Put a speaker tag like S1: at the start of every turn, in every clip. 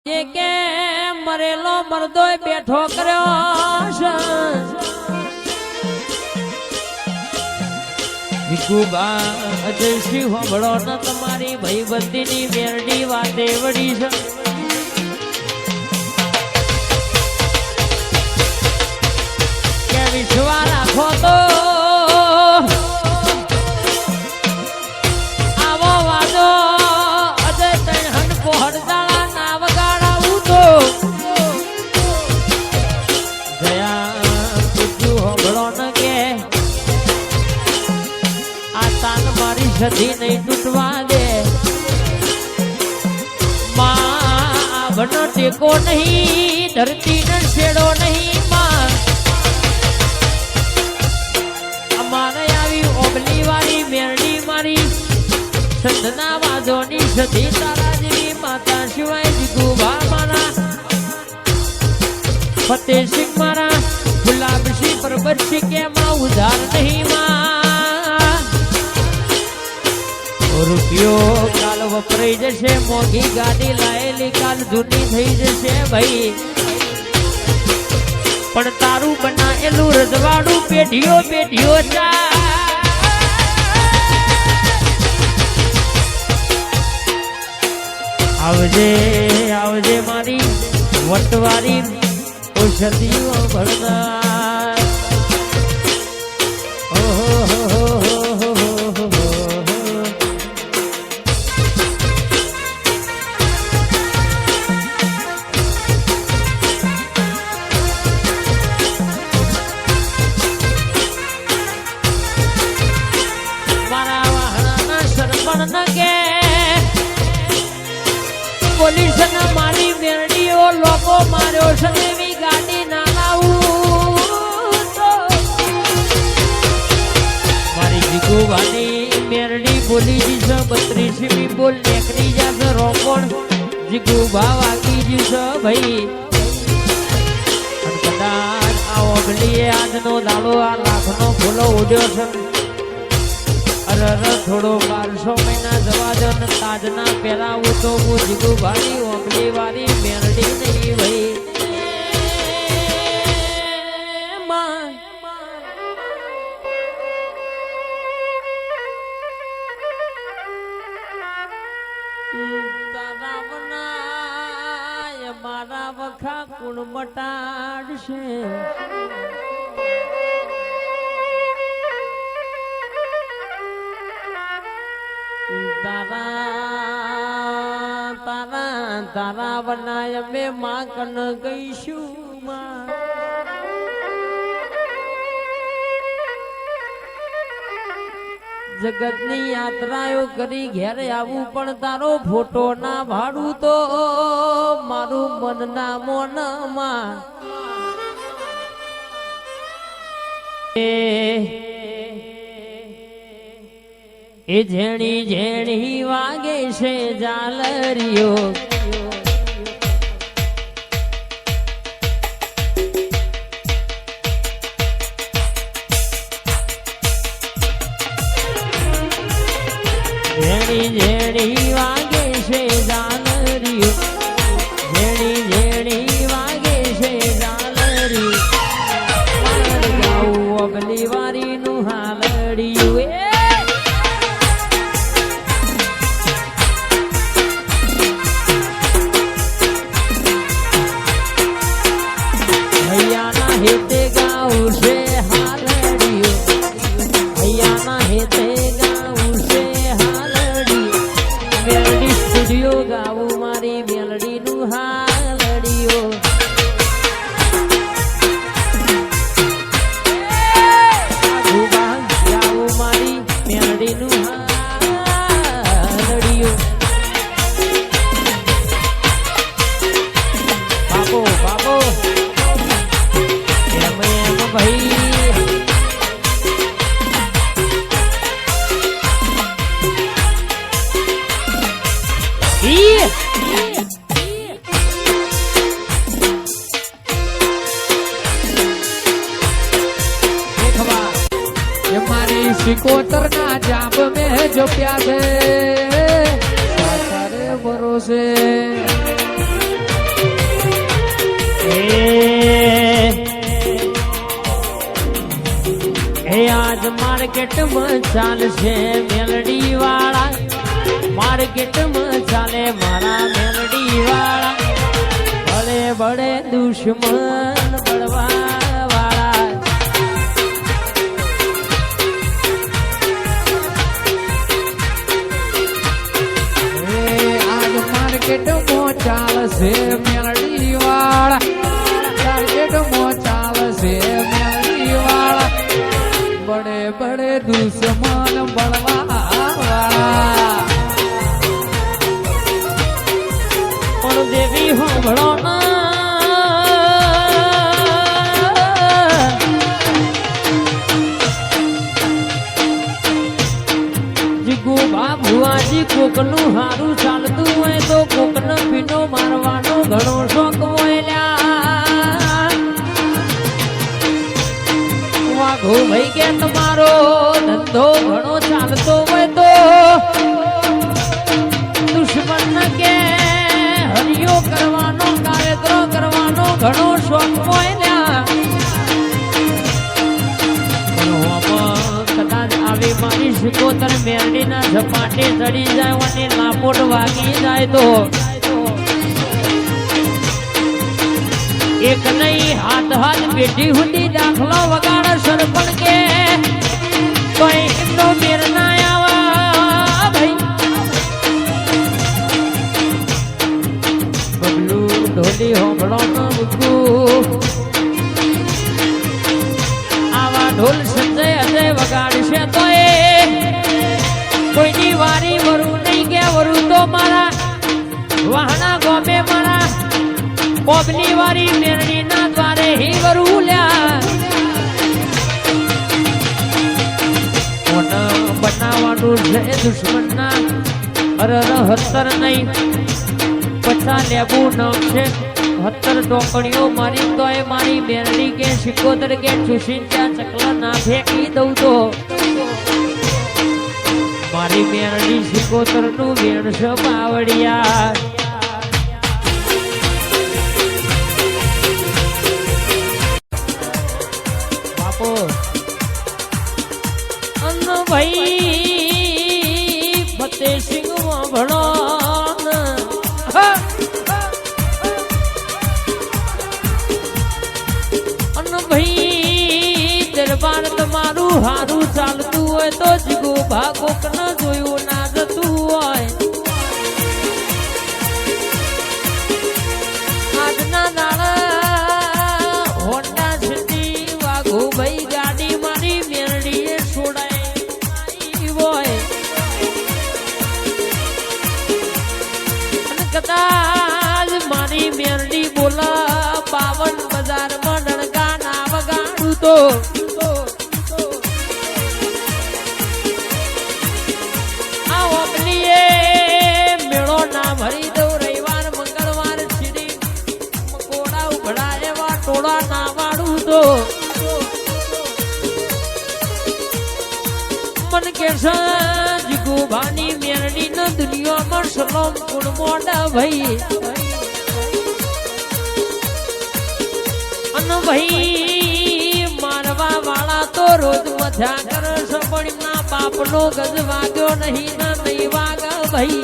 S1: કે મરેલો મરદો બેઠો કર્યો છે ભીખુબા અજયશ્રી હોબળો ન તમારી ભાઈબંધીની મેરડી વાતે વળી છે કે વિશ્વાસ રાખો તો આવો વાદો અજય તણ પોહરદાળા ના વગાડાવું તો જયા પૂછ્યું હોબળો ન કે આ તાન મારી સધી નહીં તૂટવા દે માં બનો ટેકો નહીં ધરતી ને છેડો નહીં માં અમારે આવી ઓબલી વાળી મેરડી મારી સંતના વાજોની સધી તારા જેવી માતા સિવાય જીગુભા મારા ફતેહસિંહ મારા ગુલાબસિંહ પરબતસિંહ કે માં ઉધાર નહીં માં રૂપિયો કાલ વપરાઈ જશે મોંઘી ગાડી લાયેલી કાલ જૂની થઈ જશે ભાઈ પણ તારું બનાયેલું રજવાડું પેઢીઓ પેઢીઓ આવજે આવજે મારી વટવારી ઔષધિઓ ભરનાર પોલીસ ના મારી મેરડીઓ લોકો માર્યો છે એવી ગાડી ના લાવું તો મારી જીગુભાની મેરડી બોલી જશે 32મી બોલ નેકરી જશે રોકોણ જીગુભા વાગી જશે ભાઈ કદાચ આ ઓગલીએ આજનો દાડો આ લાખનો ફૂલો ઉડ્યો છે થોડો 1200 મહિના જવા દો ને તાજના પહેરાવું તો હું જીગુભાની ઓગલી વાળી મેરડી નહીં ભાઈ તારા બનાય મારા વખા કુણ મટાડશે તારા બનાય અમે માં કન ગઈશું માં જગતની યાત્રાઓ કરી ઘેર આવું પણ તારો ફોટો ના ભાડું તો મારું મન ના મોન માં એ ઝેણી ઝેણી વાગે છે ઝાલરીઓ ઝેણી ઝેણી વાગે છે ઝાલરીઓ ઝેણી ઝેણી વાગે છે ઝાલરીઓ ગાઉ અગલી વારી નું હાલડિયું हेते गाँव से हालड़ियो भैया ना हेते गाँव से हालड़ियो मेलडी स्टूडियो गाँव मारी मेलडी नु हालड़ियो गाँव मारी मेलडी नु हालड़ियो बाबो बाबो भाई हमारी सिकोतर ना जाप में जो प्यास है सारे भरोसे માર્કેટમાં ચાલશે મેલડી વાળા, માર્કેટમાં ચાલે મારા મેલડી વાળા, બળે બળે દુશ્મન બળવા વાળા.
S2: આજ માર્કેટમાં ચાલશે મેલડી વાળા, માર્કેટમાં ચાલશે મેલડી વાળા, બડે બડે દુશ્મન બળવા વાળા.
S1: પણ દેવી હોંભળો જીગુ બાબુઆજી કોકનું હારું ચાલતું હોય તો કોકનો પીનો મારવાનો ઘણો શોખ હોય લ્યા. વાઘો ભાઈ કે તમારો ધંધો ઘણો ચાલતો હોય તો દુશ્મન કે હરિયો કરવાનો કાર્યક્રમ કરવાનો ઘણો શોખ હોય લ્યા. કદાચ આવી મારી શિકોતર મેરડીના ઝપાટે ચડી જાય અને લાપોટ વાગી જાય તો એક નહીં હાથ હાથ પેઢી હુંડી દાખલો વગાડ સરપણ કે કોઈ એમનો મેર ના આવા ભાઈ. બબલું ઢોલી હોંભળો ન મૂકું, આવા ઢોલ સંજય અજય વગાડશે તો એ કોઈની વારી વરું નહીં કે વરું તો મારા વાહના ગોમે મારા કોબની વારી મેરડી ના દ્વારે હી વરું લ્યા. બનાવવાનું છે દુશ્મનના અરર હત્તર નહીં 50 લેબુ નામ છે, 70 ટોકડીઓ મારી તો એ મારી મેરડી કે શિકોતર કે ચૂસીન ત્યાં ચકલા ના ફેંકી દઉં તો મારી મેરડી શિકોતર નું વેણ છે બાવડિયા. બાપો અન્ન ભાઈ ફતેહસિંહ ભણો દરબાર તમારું હારું ચાલતું હોય તો જીગો ભાગો ન જોયું ના જતું હોય. આજના દાડા હોન્ડા સિટી વાઘો ભાઈ ગાડી મારી મેરડીએ છોડાઈ હોય અને કદાચ મારી મેરડી બોલા 52 બજારમાં ડણકા ના વગાડું તો મેળો ના ભરી દઉં. રવિવાર મંગળવાર છીડી મકોડા ઉભડા એવા ટોળા ના વાળું તો મન કે જીગુ ભાની મેરડી ન દુનિયામાં સલોમ ગુણ મોડા ભાઈ. અન ભાઈ મારવા વાળા તો રોજ મજા કરે છે પણ ના બાપનો ગજ વાગ્યો નહીં ના નહીં વાગ ભાઈ.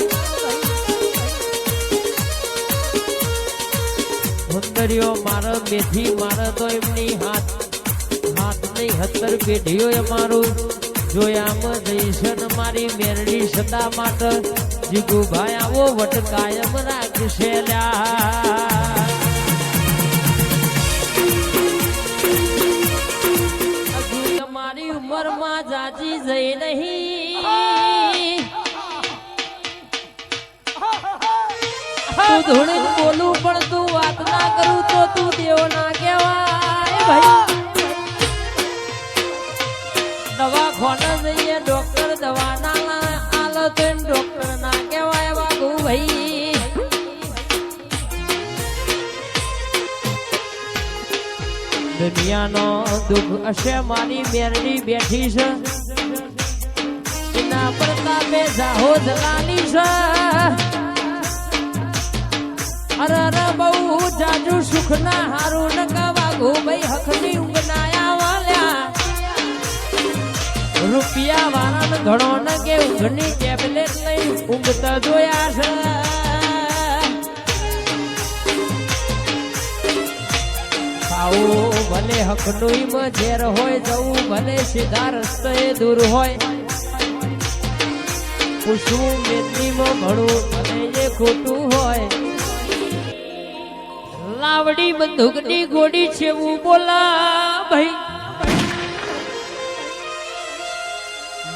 S1: સુંદરીઓ મારે બેઠી મારે તો એમની હાથ નહીં 70 પેઢીઓ મારું જોયામાં જઈશ ને મારી મેરડી સદા માટે જીગુભાઈ આવો વટ કાયમ રાખશે લ્યા. તમારી ઉંમરમાં જાજી જઈ નહીં તું ધોળી બોલું પણ તું વાત ના કરું તો તું દેવો ના કહેવાય ભાઈ. દવાખાને જઈએ ડોક્ટર દવા ના આલો તો એમ ડોક્ટર ના કહેવાય બાબુ ભાઈ. દુનિયાનો દુઃખ હશે મારી મેરડી બેઠી છે એના પ્રતાપે જાહો જલાલી છે. અરે બહુ જાજુ સુખ ના હારું ન કવાગો ભાઈ હખની ઊંઘ ના આવાલ્યા. રૂપિયા વાળાને ઘણો ન કે ઊંઘની ટેબ્લેટ લઈ ઊંઘતા જોયા છે. ખાવું ભલે હકનું ઝેર હોય, જવું ભલે સીધા રસ્તે દૂર હોય, પૂછવું મેદનીમાં ભણવું ભલે એ ખોટું હોય. લાવડી બંદૂકની ગોળી છેવું બોલા ભાઈ,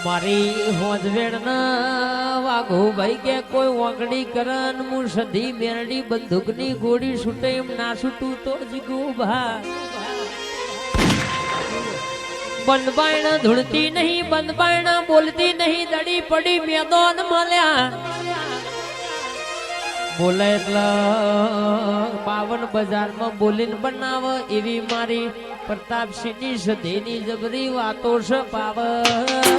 S1: મારી હોજવેણ ના વાઘો ભાઈ કે કોઈ વાંકડી કરન હું સધી મેરડી બંદૂકની ગોળી છૂટે એમ ના છૂટું તો જીગુ ભા. બંધ બાયણ ધૂળતી નહીં, બંધ બાયણ બોલતી નહીં, દડી પડી મેદાન મળ્યા બોલે એટલે 52 બજારમાં બોલીને બનાવ એવી મારી પ્રતાપસિંહની સધીની જબરી વાતો છે પાવડિયા.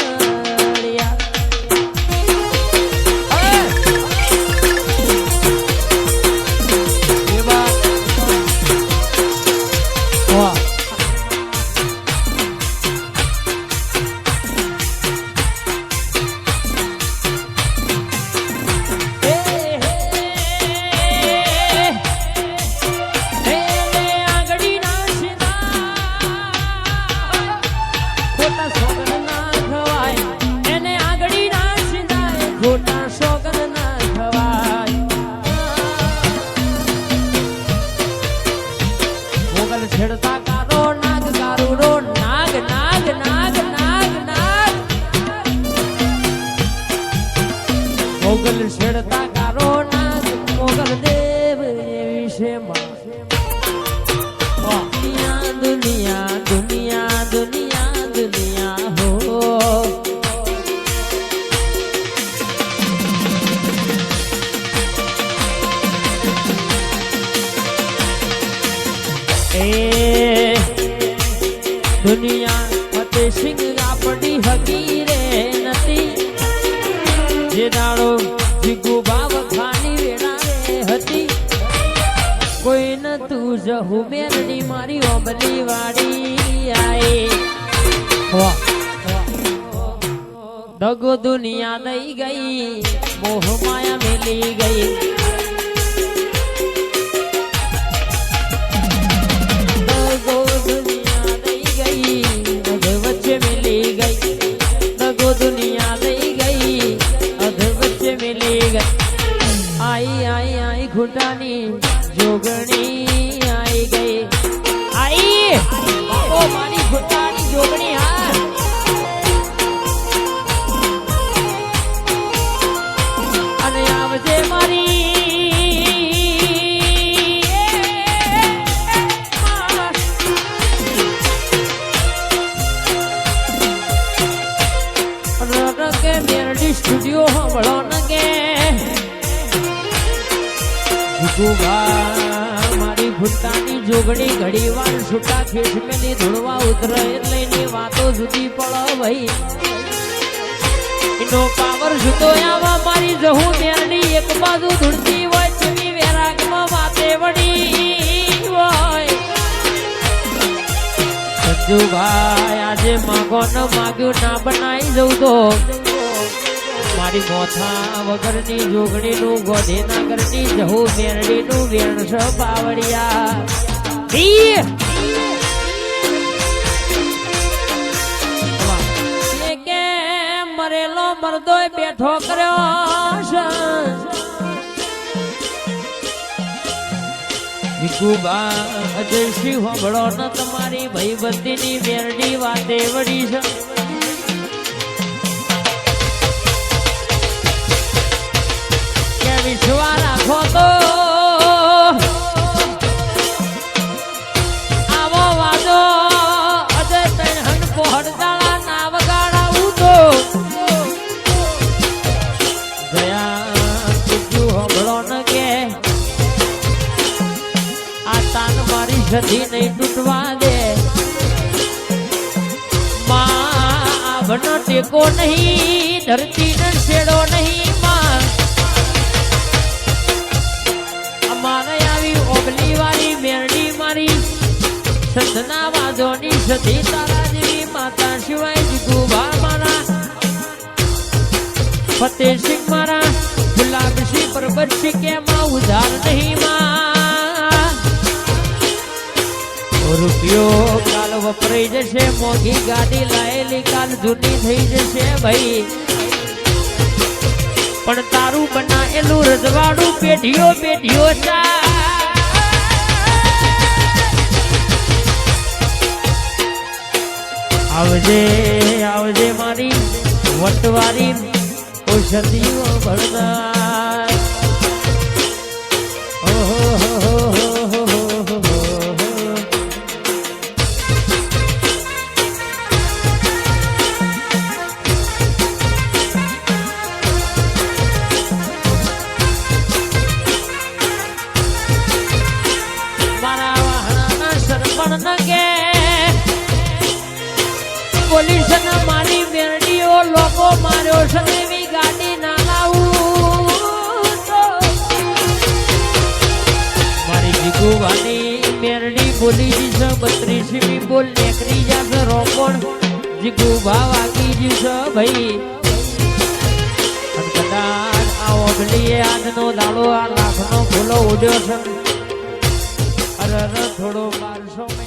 S1: છેડતા કારો નાગ કારુડો નાગ નાગ નાગ નાગ નાગ મોગલ છેડતા કારો નાગ મોગલ દેવ એ વિશે દુનિયા દુનિયા દુનિયા દુનિયા દુનિયા હો. દુનિયા ફતેહ સિંહ આપણી હકી રે નથી, જે દાડો જીગુ બાવ ખાની વેણા રે હતી. કોઈ ન તું જહુ મેરડી મારી ઓબલી વાડી આઈ. દગો દુનિયા દઈ ગઈ, મોહ માયા મેલી ગઈ. ઘૂંટાની જોગણી આઈ ગઈ, આઈ ઓ મારી ઘૂંટાની જોગણી. હા અને આવજે મારી કે મેરડી સ્ટુડિયો સાંભળો ન કે મારી ભૂતાની જોગણી ઘડી વાર છૂટા ખેસમેની ધૂળવા ઉતરે એટલે એની વાતો જુદી પડો ભાઈ. એનો પાવર જુદો આવા મારી જહું મેરડી એક બાજુ ધૂળતી હોય ચવી વેરાગમાં વાતે વડી હોય. સંજુભાઈ આજે માગો ન માગ્યું ના બનાવી જવું તો મારી મોથા વગરની જોગણીનું ગોધીનગરની જહું મેરડીનું વેણ છે પાવડિયા. કે મરેલો મરદોય બેઠો કર્યો છે. વિકુબા અજયશ્રી હોબળો ન તમારી ભાઈબંધીની મેરડી વાતે વળી છે. વિશ્વા રાખો તો આવો વાદો અજય તૈણ પોહડદાળા ના વગાડાવું તો ગયા તું હમળો ન કે આ તાન મારી સધી નહીં તૂટવા દે. માં ભનો ટેકો નહીં, ધરતી ન છેડો નહીં. માં અમારે આવી ઓબલી વાળી મેરડી મારી સંતના વાદોની સધી તારા જેવી માતા સિવાય જીગુભા મારા ફતેહસિંહ મારા ગુલાબસિંહ પરબતસિંહ કેમાં ઉધાર નહીં માં રૂપિયો કાલ વપરાઈ જશે મોંઘી ગાડી લાયેલી કાલ જૂની થઈ જશે ભાઈ પણ તારું બનાયેલું રજવાડું પેઢીઓ પેઢીઓ આવજે આવજે મારી વટવારી ઔષધિઓ ભરનાર ઓહો હો હો હો હો પોલીસ મારી મેરડીઓ લોકો માર્યો છે એવી ગાડી ના લાવું તો મારી જીગુવાની મેરડી બોલી જશે 32મી બોલ નેકરી જશે રોપણ જીગુભા વાગી જશે ભાઈ કદાચ આ ઓગલીએ આજનો દાડો આ લાખનો ફૂલો ઉડ્યો છે અરે થોડો 1200